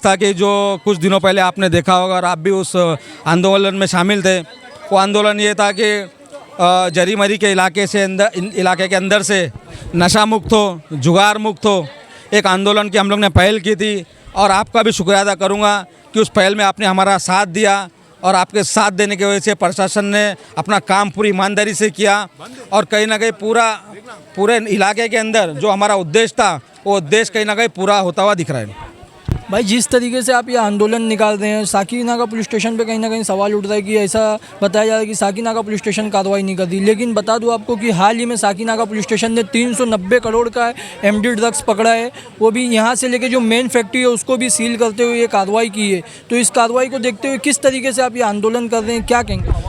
था कि जो कुछ दिनों पहले आपने देखा होगा और आप भी उस आंदोलन में शामिल थे। वो आंदोलन ये था कि जरी मरी के इलाके के अंदर से नशा मुक्त हो, जुगार मुक्त हो, एक आंदोलन की हम लोग ने पहल की थी। और आपका भी शुक्रिया अदा करूँगा कि उस पहल में आपने हमारा साथ दिया और आपके साथ देने की वजह से प्रशासन ने अपना काम पूरी ईमानदारी से किया और कहीं ना कहीं पूरे इलाके के अंदर जो हमारा उद्देश्य था वो उद्देश्य कहीं ना कहीं पूरा होता हुआ दिख रहा है। भाई, जिस तरीके से आप ये आंदोलन निकाल रहे हैं, साकीनाका पुलिस स्टेशन पे कहीं ना कहीं सवाल उठ रहा है कि ऐसा बताया जा रहा है कि साकीनाका पुलिस स्टेशन कार्रवाई नहीं कर दी। लेकिन बता दूं आपको कि हाल ही में साकीनाका पुलिस स्टेशन ने 390 करोड़ का एमडी ड्रग्स पकड़ा है। वो भी यहाँ से लेके जो मेन फैक्ट्री है उसको भी सील करते हुए ये कार्रवाई की है। तो इस कार्रवाई को देखते हुए किस तरीके से आप ये आंदोलन कर रहे हैं, क्या कहेंगे?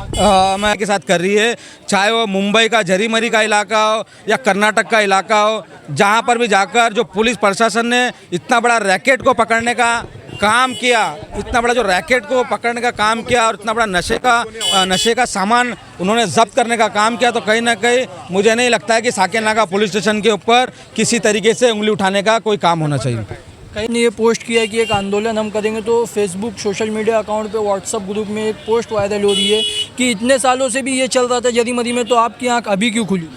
मैं के साथ कर रही है, चाहे वो मुंबई का जरी मरी का इलाका हो या कर्नाटक का इलाका हो, जहाँ पर भी जाकर जो पुलिस प्रशासन ने इतना बड़ा रैकेट को पकड़ने का काम किया, इतना बड़ा जो रैकेट को पकड़ने का काम किया और इतना बड़ा नशे का सामान उन्होंने जब्त करने का काम किया, तो कहीं ना कहीं मुझे नहीं लगता है कि साकेनाका पुलिस स्टेशन के ऊपर किसी तरीके से उंगली उठाने का कोई काम होना चाहिए। कहीं ने ये पोस्ट किया है कि एक आंदोलन हम करेंगे, तो फेसबुक सोशल मीडिया अकाउंट पे व्हाट्सअप ग्रुप में एक पोस्ट वायरल हो रही है कि इतने सालों से भी ये चल रहा था जरी मरी में, तो आपकी आंख अभी क्यों खुली?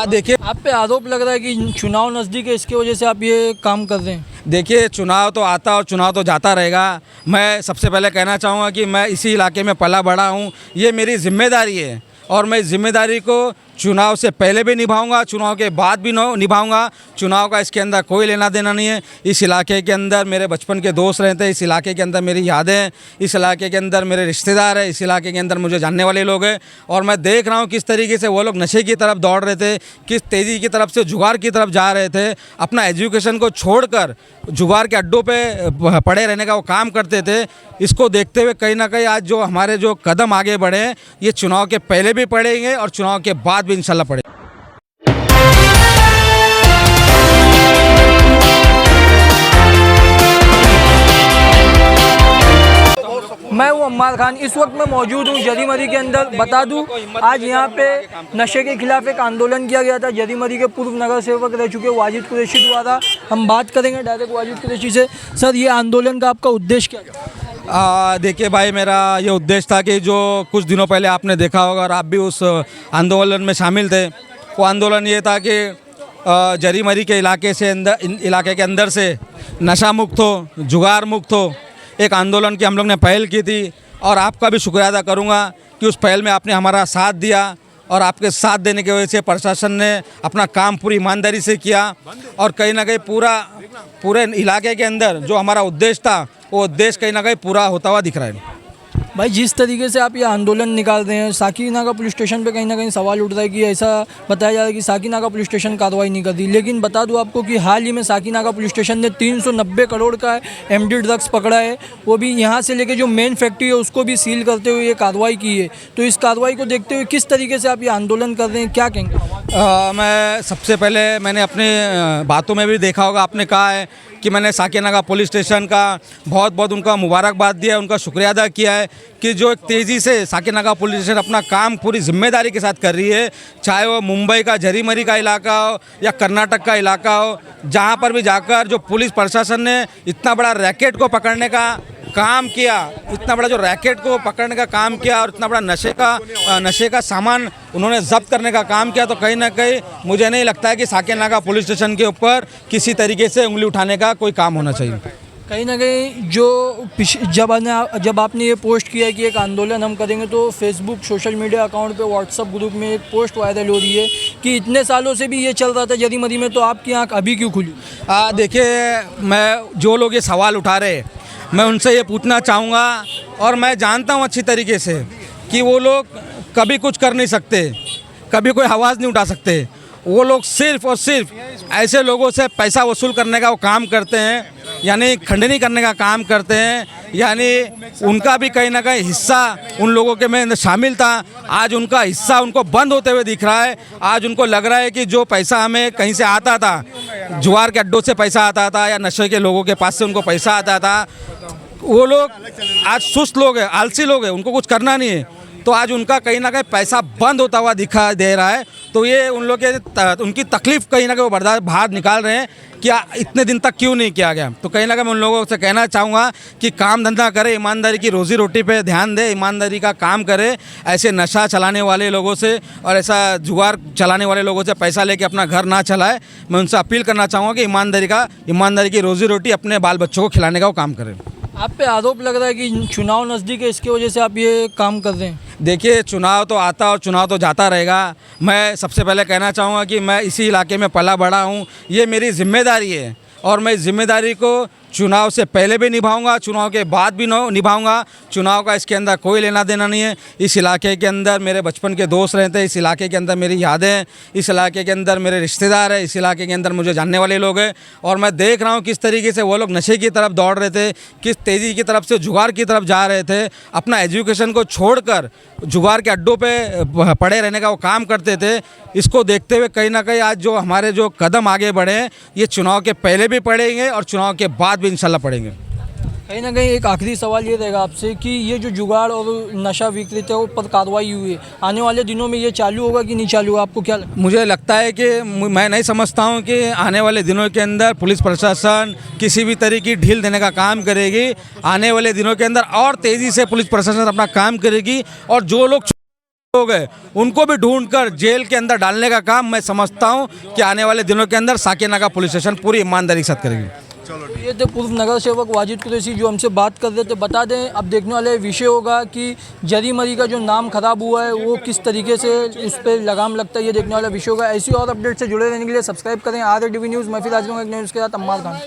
देखिए, आप पे आरोप लग रहा है कि चुनाव नज़दीक है, इसकी वजह से आप ये काम कर रहे हैं। देखिए, चुनाव तो आता और चुनाव तो जाता रहेगा। मैं सबसे पहले कहना चाहूँगा कि मैं इसी इलाके में पला बड़ा हूँ, ये मेरी जिम्मेदारी है और मैं इस जिम्मेदारी को चुनाव से पहले भी निभाऊंगा, चुनाव के बाद भी निभाऊंगा। चुनाव का इसके अंदर कोई लेना देना नहीं है। इस इलाके के अंदर मेरे बचपन के दोस्त रहते हैं, इस इलाके के अंदर मेरी यादें हैं, इस इलाके के अंदर मेरे रिश्तेदार हैं, इस इलाके के अंदर मुझे जानने वाले लोग हैं और मैं देख रहा हूँ किस तरीके से वो लोग नशे की तरफ दौड़ रहे थे, किस तेज़ी की तरफ से जुगार की तरफ जा रहे थे। अपना एजुकेशन को छोड़कर जुगार के अड्डों पे पड़े रहने का वो काम करते थे। इसको देखते हुए कहीं ना कहीं आज जो हमारे जो कदम आगे बढ़े हैं, ये चुनाव के पहले भी पड़ेंगे और चुनाव के बाद भी इंशाल्लाह पड़े। मैं हूं अम्मार खान, इस वक्त मैं मौजूद हूं जरी मरी के अंदर। बता दूं, आज यहां पे नशे के खिलाफ एक आंदोलन किया गया था। जरी मरी के पूर्व नगर सेवक रह चुके वाजिद कुरैशी द्वारा। हम बात करेंगे डायरेक्ट वाजिद कुरैशी से। सर, ये आंदोलन का आपका उद्देश्य क्या है? देखिए भाई, मेरा ये उद्देश्य था कि जो कुछ दिनों पहले आपने देखा होगा और आप भी उस आंदोलन में शामिल थे। वो आंदोलन ये था कि जरी मरी के इलाके के अंदर से नशा मुक्त हो, जुगार मुक्त हो, एक आंदोलन की हम लोग ने पहल की थी और आपका भी शुक्रिया अदा करूँगा कि उस पहल में आपने हमारा साथ दिया और आपके साथ देने की वजह से प्रशासन ने अपना काम पूरी ईमानदारी से किया और कहीं ना कहीं पूरे इलाके के अंदर जो हमारा उद्देश्य था वो उद्देश्य कहीं ना कहीं पूरा होता हुआ दिख रहा है। भाई, जिस तरीके से आप ये आंदोलन निकाल रहे हैं, साकीनाका पुलिस स्टेशन पे कहीं ना कहीं सवाल उठ रहा है कि ऐसा बताया जा रहा है कि साकीनाका पुलिस स्टेशन कार्रवाई नहीं कर दी। लेकिन बता दूं आपको कि हाल ही में साकीनाका पुलिस स्टेशन ने 390 करोड़ का एमडी ड्रग्स पकड़ा है। वो भी यहाँ से लेके जो मेन फैक्ट्री है उसको भी सील करते हुए ये कार्रवाई की है। तो इस कार्रवाई को देखते हुए किस तरीके से आप ये आंदोलन कर रहे हैं, क्या कहेंगे? मैं सबसे पहले मैंने अपने बातों में भी देखा होगा, आपने कहा है कि मैंने साकेनाका पुलिस स्टेशन का बहुत उनका मुबारकबाद दिया है, उनका शुक्रिया अदा किया है कि जो एक तेज़ी से साकेनाका पुलिस स्टेशन अपना काम पूरी जिम्मेदारी के साथ कर रही है। चाहे वो मुंबई का जरी मरी का इलाका हो या कर्नाटक का इलाका हो, जहाँ पर भी जाकर जो पुलिस प्रशासन ने इतना बड़ा रैकेट को पकड़ने का काम किया, इतना बड़ा जो रैकेट को पकड़ने का काम किया और इतना बड़ा नशे का सामान उन्होंने जब्त करने का काम किया, तो कहीं ना कहीं मुझे नहीं लगता है कि साकेनाका पुलिस स्टेशन के ऊपर किसी तरीके से उंगली उठाने का कोई काम होना चाहिए। कहीं ना कहीं जो जब आपने ये पोस्ट किया है कि एक आंदोलन हम करेंगे, तो फेसबुक सोशल मीडिया अकाउंट पे व्हाट्सअप ग्रुप में एक पोस्ट वायरल हो रही है कि इतने सालों से भी ये चल रहा था जरी मरी में, तो आपकी आंख अभी क्यों खुली? देखिए, मैं जो लोग ये सवाल उठा रहे हैं, मैं उनसे ये पूछना चाहूँगा और मैं जानता हूँ अच्छी तरीके से कि वो लोग कभी कुछ कर नहीं सकते, कभी कोई आवाज़ नहीं उठा सकते। वो लोग सिर्फ़ और सिर्फ ऐसे लोगों से पैसा वसूल करने का वो काम करते हैं, यानी खंडनी करने का काम करते हैं। यानी उनका भी कहीं ना कहीं हिस्सा उन लोगों के में शामिल था। आज उनका हिस्सा उनको बंद होते हुए दिख रहा है। आज उनको लग रहा है कि जो पैसा हमें कहीं से आता था, जुआर के अड्डों से पैसा आता था या नशे के लोगों के पास से उनको पैसा आता था, वो लोग आज सुस्त लोग हैं, आलसी लोग हैं, उनको कुछ करना नहीं है। तो आज उनका कहीं ना कहीं पैसा बंद होता हुआ दिखा दे रहा है। तो ये उन लोग के उनकी तकलीफ़ कहीं ना कहीं वो बर्दाश्त बाहर निकाल रहे हैं कि इतने दिन तक क्यों नहीं किया गया। तो कहीं ना कहीं मैं उन लोगों से कहना चाहूँगा कि काम धंधा करे, ईमानदारी की रोज़ी रोटी पे ध्यान दे, ईमानदारी का काम करे। ऐसे नशा चलाने वाले लोगों से और ऐसा जुगार चलाने वाले लोगों से पैसा लेके अपना घर ना चलाए। मैं उनसे अपील करना चाहूँगा कि ईमानदारी की रोज़ी रोटी अपने बाल बच्चों को खिलाने का वो काम करें। आप पे आरोप लग रहा है कि चुनाव नज़दीक है, इसकी वजह से आप ये काम कर रहे हैं। देखिए, चुनाव तो आता और चुनाव तो जाता रहेगा। मैं सबसे पहले कहना चाहूँगा कि मैं इसी इलाके में पला बड़ा हूँ, ये मेरी ज़िम्मेदारी है और मैं इस ज़िम्मेदारी को चुनाव से पहले भी निभाऊंगा, चुनाव के बाद भी निभाऊंगा। चुनाव का इसके अंदर कोई लेना देना नहीं है। इस इलाके के अंदर मेरे बचपन के दोस्त रहते हैं, इस इलाके के अंदर मेरी यादें हैं, इस इलाके के अंदर मेरे रिश्तेदार हैं, इस इलाके के अंदर मुझे जानने वाले लोग हैं। और मैं देख रहा हूँ किस तरीके से वो लोग नशे की तरफ दौड़ रहे थे, किस तेज़ी की तरफ से जुगार की तरफ जा रहे थे। अपना एजुकेशन को छोड़कर जुगार के अड्डों पे पड़े रहने का वो काम करते थे। इसको देखते हुए कहीं ना कहीं आज जो हमारे जो कदम आगे बढ़े हैं, ये चुनाव के पहले भी पड़ेंगे और चुनाव के बाद भी इंशाल्लाह पड़ेंगे। कहीं ना कहीं एक आखिरी सवाल ये रहेगा आपसे कि ये जो जुगाड़ और नशा विक्रेताओं पर कार्रवाई हुई है, आने वाले दिनों में ये चालू होगा कि नहीं चालू होगा, आपको क्या लगता है? मुझे लगता है कि मैं नहीं समझता हूँ कि आने वाले दिनों के अंदर पुलिस प्रशासन किसी भी तरह की ढील देने का काम करेगी। आने वाले दिनों के अंदर और तेज़ी से पुलिस प्रशासन अपना काम करेगी और जो लोग हैं उनको भी ढूंढकर जेल के अंदर डालने का काम मैं समझता हूँ कि आने वाले दिनों के अंदर साकेनाका पुलिस स्टेशन पूरी ईमानदारी के साथ करेगी। ये थे पूर्व नगर सेवक वाजिद कुरैशी जो हमसे बात कर रहे थे। बता दें, अब देखने वाले विषय होगा कि जरी मरी का जो नाम खराब हुआ है वो किस तरीके से उस पर लगाम लगता है, ये देखने वाला विषय होगा। ऐसी और अपडेट से जुड़े रहने के लिए सब्सक्राइब करें RATV न्यूज़। मैं फिर आज एक न्यूज़ के साथ अम्मार खान।